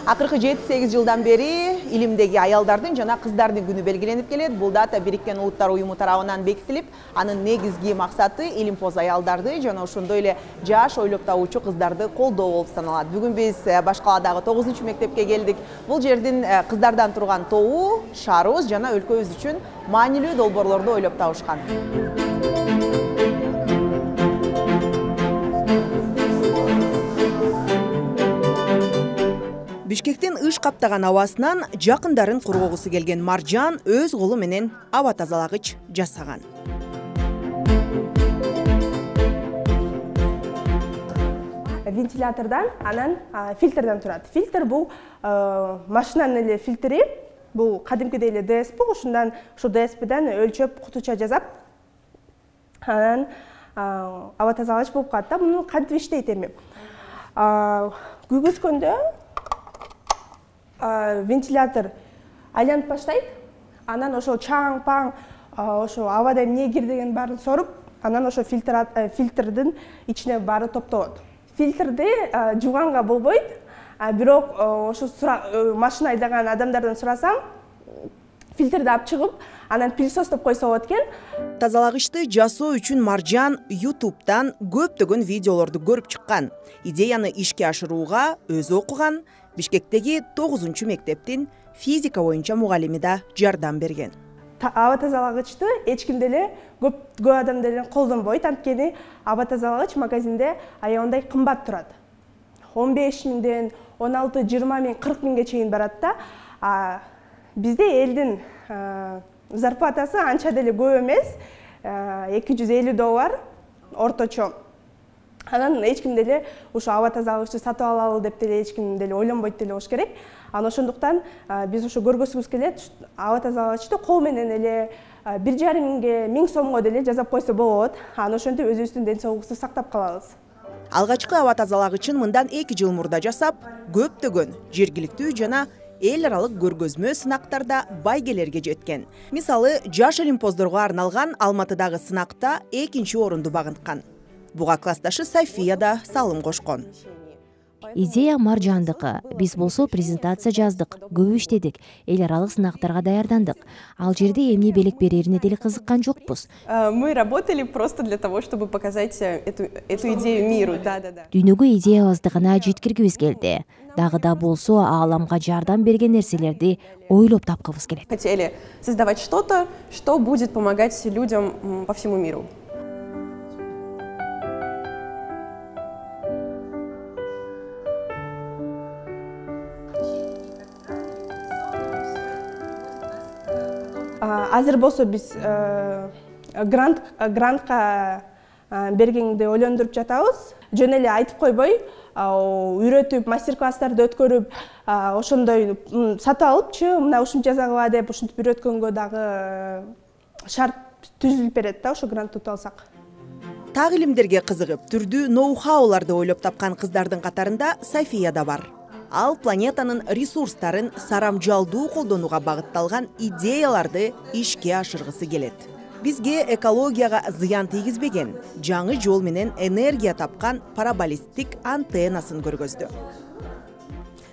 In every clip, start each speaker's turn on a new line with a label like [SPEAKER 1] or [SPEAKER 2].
[SPEAKER 1] Акыркы 7-8 жылдан бери илимдеги аялдардын жана кыздардын күнү белгиленип келет. Бул дата Бириккен Улуттар уюму тарабынан бекитилип, анын негизги максаты илимпоз аялдарды жана ошондой эле жаш ойлоп табуучу кыздарды колдоо болуп саналат. Бүгүн биз Баш каладагы 9-мектепке келдик. Бул жердин кыздардан турган тобу шаарыбыз жана өлкөбүз үчүн маанилүү долбоорлорду ойлоп табышкан. Бишкектин ыш каптаган абасынан жакындарын коргогусу келген Маржан өз колу менен аба тазалагыч жасаган.
[SPEAKER 2] Вентилятордан, анан фильтрден турат. Фильтр бул машинанын эле фильтри. Бул кадимкидей эле ДСП, ошондан ушу ДСПден өлчөп кутуча жасап, анан аба тазалагыч болуп калат да. Муну кантип иштейт эми? Күйгүзгөндө вентилятор айланып баштайт, анан ошол чаң-паң, ошо абада эмне кир деген баарын соруп, анан ошо фильтрдин ичине баары топтолот. Фильтрди жууганга болбойт, бирок ошо машина айдаган адамдардан сурасам, фильтрди алып чыгып, анан пылесостоп койсо болот экен.
[SPEAKER 1] Тазалагычты жасоо үчүн Маржан YouTube'дан көптөгөн видеолорду көрүп чыккан. Идеяны ишке ашырууга өзү окуган Бишкектеги 9-мектептин физика боюнча мугалими да жардам берген.
[SPEAKER 2] Аба тазалагычты эч ким деле көп адам деле колдонбойт, анткени аба тазалагыч магазинде аябандай кымбат турат. 15 миңден 16-20 миң, 40 миңге чейин барат да. Бизде элдин зарплатасы анча деле көп эмес, 250 доллар орточо. Анан эч ким деле ушу аба тазалагычты сатып алалы деп деле эч ким деле ойлонбойт деле болуш керек. Анан ошондуктан биз ушу көргөзүбүз келет, аба тазалагычты кол менен эле 1,5 миңге, 1000 сомго деле жасап койсо болот. Анан ошентип өзүбүздүн ден соолугубузду сактап калабыз.
[SPEAKER 1] Алгачкы аба тазалагычын мындан 2 жыл мурда жасап, көптөгөн жергиликтүү жана эл аралык көргөзмө сынактарда байгелерге жеткен. Мисалы, жаш олимпоздорго арналган Алматыдагы сынакта 2-нчи орунду багынткан. Буга классташы София да салым кошкон.
[SPEAKER 3] Идея Маржандыкы. Биз болсо презентация жаздык, көп иштедик, эл аралык сынактарга даярдандык. Ал жерде эмне белек берерине деле кызыккан жокпуз.
[SPEAKER 4] Мы работали просто для того, чтобы показать эту идею миру.
[SPEAKER 3] Дүйнөгө идеябызды гана жеткиргибиз келди. Дагы да болсо ааламга жардам берген нерселерди ойлоп тапкыбыз келет.
[SPEAKER 4] Хотели создавать что-то, что будет помогать людям по всему миру.
[SPEAKER 2] Азыр болсо биз грантка бергенди ойлондуруп жатабыз. Жөн эле айтып койбой, үйрөтүп, мастер-класстарды өткөрүп, ошондой сатып алыпчы, мына ушунча жазагыла деп ушинтип үйрөткөнгө дагы шарт түзүлүп берет да, ошо грант утуп алсак.
[SPEAKER 1] Так илимдерге кызыгып, түрдүү ноу-хауларды ойлоп тапкан кыздардын катарында София да бар. Ал планетанын ресурстарын сарамжалдуу колдонууга багытталган идеяларды ишке ашыргысы келет. Бизге экологияга зыян тийгизбеген, жаңы жол менен энергия тапкан параболисттик антеннасын көргөздү.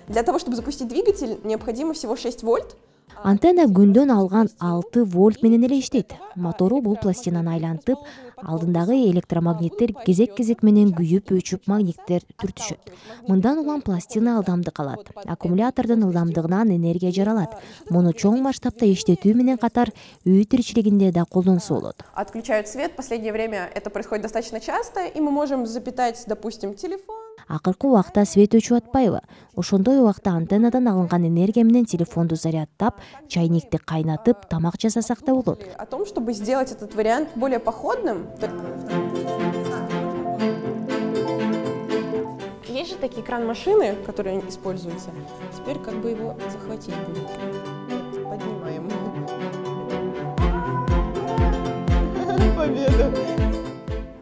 [SPEAKER 4] Для того, чтобы запустить двигатель, необходимо всего 6 вольт.
[SPEAKER 3] Антенна күндөн алган 6 вольт менен эле иштейт. Мотору бул пластинаны айлантып, алдындагы электромагниттер кезек-кезек менен күйүп, өчүп магниттер түртүшөт. Мындан улам пластина ылдамдык алат. Аккумулятордун ылдамдыгынан энергия жаралат. Муну чоң масштабта иштетүү менен катар үй тиричилигинде да колдонсо болот.
[SPEAKER 4] Отключают свет. В последнее время это происходит достаточно часто, и мы можем запитать, допустим, телефон.
[SPEAKER 3] Акыркы убакта свет өчүп атпайбы? Ошондой убакта антеннадан алынган энергия менен телефонду зарядтап, чайникти кайнатып, тамак жасасак да болот.
[SPEAKER 4] О том, чтобы сделать этот вариант более походным. Есть же такие кран-машины, которые используются. Теперь как бы его захватить будет. Поднимаем. Победа!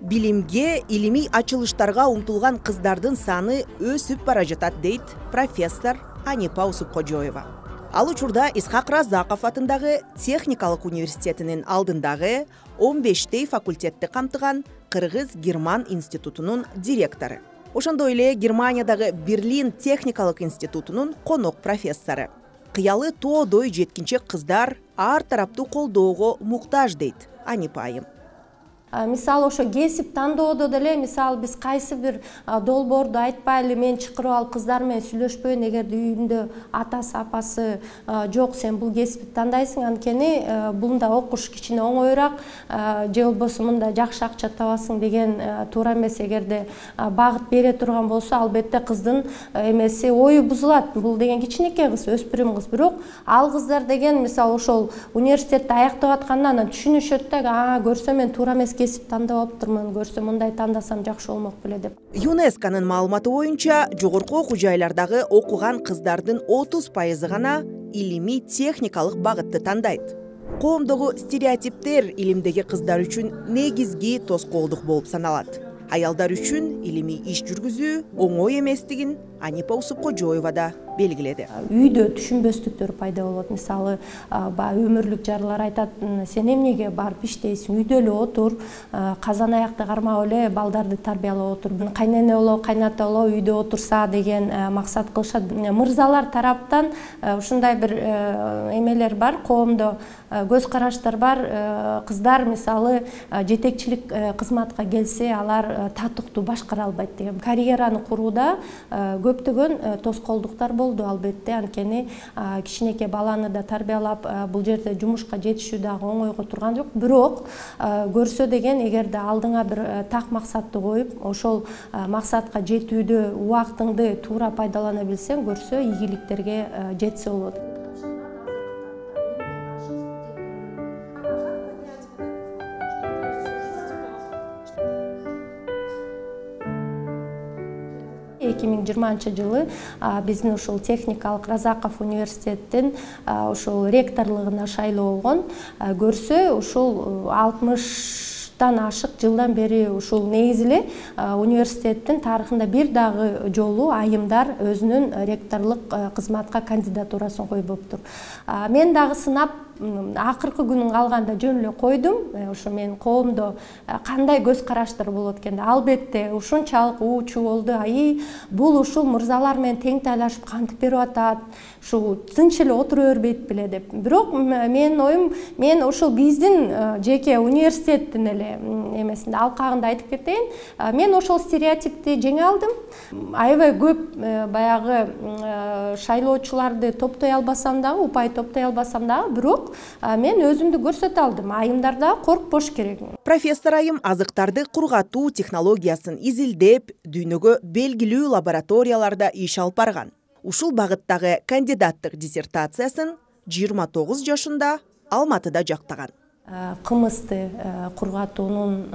[SPEAKER 1] Билимге, илимий ачылыштарга умтулган кыздардын саны өсүп бара жатат дейт профессор Анипа Усупкожоева. Ал учурда Исхак Разаков атындагы техникалык университетинин алдындагы 15 факультетти камтыган Кыргыз-Герман институтунун директору. Ошондой эле Германиядагы Берлин техникалык институтунун конок профессору. Кыялы тоодой жеткинчек кыздар ар тараптуу колдоого муктаж дейт Анипа айым.
[SPEAKER 5] Мисалы ошо кесип тандоодо деле мисалы биз кайсы бир долбоорду айтпайлы мен чакырып алып кыздар менен сүйлөшпөйүн, эгерде үйүндө атасы апасы жок сен бул кесипти тандайсың, анткени бунда окуш кичине оңоюраак же болбосо мында жакшы акча табасың деген туура эмес. Эгерде багыт бере турган болсо албетте кыздын эмеси ою бузулат. Бул деген кичинекей кыз, өспүрүм кыз, бирок ал кыздар деген мисалы ошол университетти аяктап атканда анан түшүнүшөт да, көрсө мен туура эмес кесип тандап алыптырмын, көрсө мындай тандасам жакшы болмок беле деп.
[SPEAKER 1] ЮНЕСКОнун маалыматы боюнча жогорку окуу жайлардагы окуган кыздардын 30% гана илимий техникалык багытты тандайт. Коомдогу стереотиптер илимдеги кыздар үчүн негизги тоскоолдук болуп саналат. Аялдар үчүн илимий иш жүргүзүү оңой эместигин Анипа Усупкожоева да белгиледи.
[SPEAKER 5] Үйдө түшүнбөстүктөр пайда болот. Мисалы, өмүрлүк жарлар айтат, сен эмнеге барып иштейсиң, үйдө эле отур, казан аякты кармап эле балдарды тарбиялап отур, кайнене боло, кайната боло үйдө отурса деген максат кылышат. Мырзалар тараптан ушундай бир эмелер бар, коомдо көз караштар бар. Кыздар мисалы жетекчилик кызматка келсе, алар татыктуу башкара албайт деген. Карьераны курууда көптөгөн тоскоолдуктар болду албетте, анткени кичинекей баланы да тарбиялап бул жерде жумушка жетишүү дагы оңойго турган жок. Бирок көрсө деген, эгерде алдыңа бир так максатты коюп, ошол максатка жетүүдө убактыңды туура пайдалана билсең, көрсө ийгиликтерге жетсе болот. Жылы биздин ушул техникалык Разаков университеттин ушул ректорлугуна шайлоо болгон. Көрсө ушул 60-тан ашык жылдан бери ушул негизи эле университеттин тарыхында бир дагы жолу айымдар өзүнүн ректорлук кызматка кандидатурасын койбоптур. Мен дагы сынап акыркы күнүн калганда жөн эле койдум. Ошо мен коомдо кандай көз караштар болот экен. Албетте ушунчалык уучу болду. Бул ушул мырзалар менен тең тайлашып кантип берип атат, ушу тынч эле отура бербейт беле деп. Бирок менин оюм, мен ушул биздин жеке университеттин эле эмесинде алкагында айтып кетейин. Мен ошол стереотипти жеңе алдым. Аябай көп баягы шайлоочуларды топтой албасам дагы, упай топтой албасам дагы, бирок мен өзүмдү көрсөтө алдым. Айымдарда коркпош керек.
[SPEAKER 1] Профессор айым азыктарды кургатуу технологиясын изилдеп, дүйнөгө белгилүү лабораторияларда иш алып барган. Ушул багыттагы кандидаттык диссертациясын 29 жашында Алматыда жактаган.
[SPEAKER 5] Кымызды кургатуунун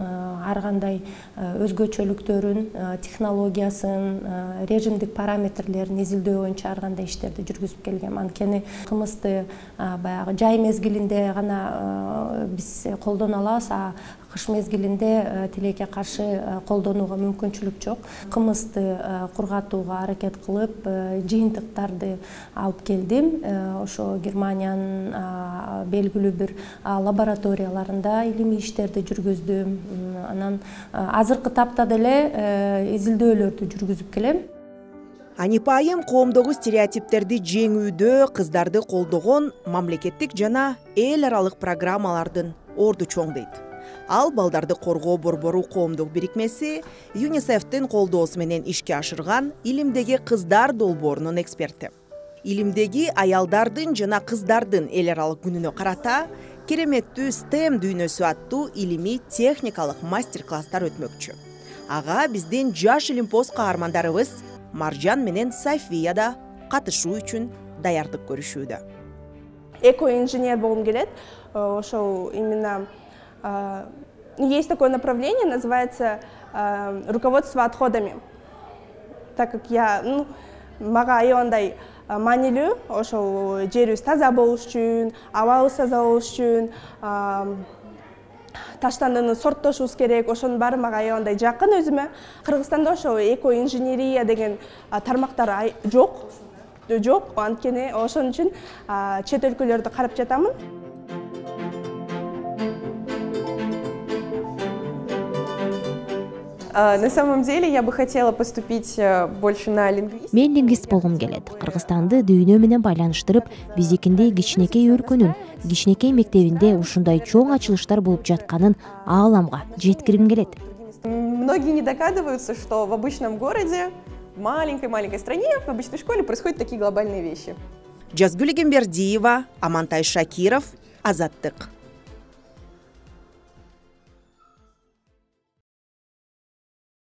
[SPEAKER 5] ар кандай өзгөчөлүктөрүн, технологиясын, режимдик параметрлерин изилдөө боюнча ар кандай иштерди жүргүзүп келгем. Анткени кымызды баягы жай мезгилинде гана биз колдоно алабыз, кыш мезгилинде тилекке каршы колдонууга мүмкүнчүлүк жок. Кымызды кургатууга аракет кылып, жыйынтыктарды алып келдим. Ошо Германиянын белгилүү бир лабораторияларында илимий иштерди жүргүздүм. Анан азыркы тапта деле изилдөөлөрдү жүргүзүп келем.
[SPEAKER 1] Анипа айым коомдогу стереотиптерди жеңүүдө кыздарды колдогон мамлекеттик жана эл аралык программалардын орду чоң дейт. Ал балдарды коргоо борбору коомдук бирикмеси ЮНИСЕФтин колдоосу менен ишке ашырган илимдеги кыздар долбоорунун эксперти. Илимдеги аялдардын жана кыздардын эл аралык күнүнө карата кереметтүү STEM дүйнөсү аттуу илимий техникалык мастер-класстар өтмөкчү. Ага биздин жаш илимпоз каармандарыбыз Маржан менен София да катышуу үчүн даярдык көрүшүүдө.
[SPEAKER 2] Экоинженер болгум келет. Ошол именно есть такое направление, называется руководство отходами. Так как я, мага аябай маанилүү, ошол жерибиз таза болуш үчүн, абабыз таза болуш үчүн, таштандыны сорттошубуз керек. Ошонун баары мага аябай жакын өзүмө. Кыргызстанда ошо экоинженерия деген тармактар жок. Анткени ошон үчүн чет өлкөлөрдү карап жатамын.
[SPEAKER 4] На самом деле я бы хотела поступить больше на лингвистику.
[SPEAKER 3] Мен лингвист болгум келет. Кыргызстанды дүйнө менен байланыштырып, биздикиндей кичинекей өлкөнүн кичинекей мектебинде ушундай чоң ачылыштар болуп жатканын ааламга жеткиргим келет.
[SPEAKER 4] Многие не догадываются, что в обычном городе, в маленькой-маленькой стране, в обычной школе происходят такие глобальные вещи.
[SPEAKER 1] Жазгүл Эгембердиева, Амантай Шакиров, Азаттык.